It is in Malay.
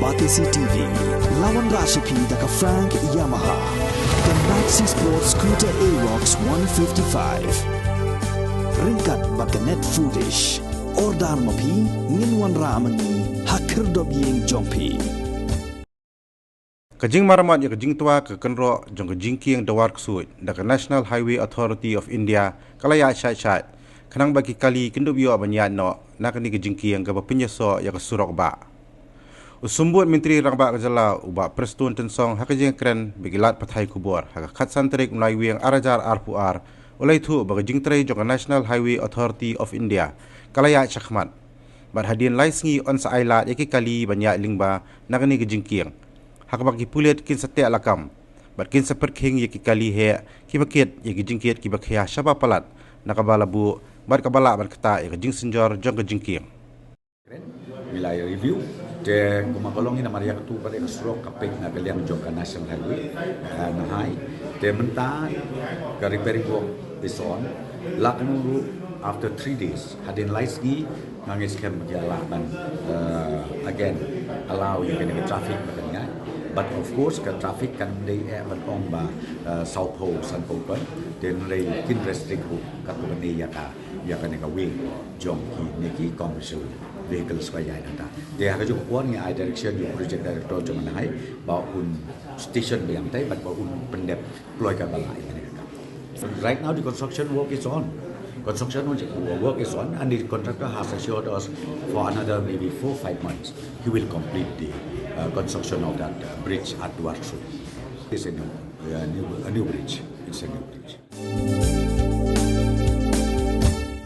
Batisi TV, lawan Rashipi daka Frank Yamaha, dan Maxi Sports Scooter Aerox 155. Ringkat baka net foodish, ordar mapi, nginwan ramani, hakir dobyeng jompi. Kajing maramat ya kajing tua ke kenro jong kajing kiang dawar ksut daka National Highway Authority of India kalaya syat kanang bagi kali kendub yo banyak no nakani kajing kiang ke penyeso ya ke surok ba. Usumbut Menteri Rangba Kajala uba Prestun Tensong hakajing keren begilat pathai kubur haka khatsan terik mulai wiang arajar arpuar oleh itu bagi jing tray jong National Highway Authority of India kalaya syakmat berhadian laisngi on sa ailat yaki kali banyak lingba nakani kajing kiang hak bagi pulit kin setiap lakam berkin seperking yaki kali he kibakit yaki jing kiat kibakhya syaba palat nakabala bu berkabala berkata yaki jing senjor jong kajing kiang wilayah review dan kumakolong ina Maria tu pada kesurok kapek na kaliang jok National Highway na hai de menta ka repairing work is on laknuru after 3 days hadin laisgi ngangis kem berjalan again allow you can traffic makanya but of course ka traffic kan they ban on ba South Pole San Open then they kin restrict ka tu ni ya ka wing jong ki neki commercial vehicles kaya ita. Dia harus kuat ni direction di project director cuma nahai bawa pun station yang tay bawa pun pendep ploy ke balai ini. Right now the construction work is on. Construction work is on and the contractor has assured us for another maybe 4-5 months he will complete the construction of that bridge at Duarsu. It's a new bridge. It's a new bridge.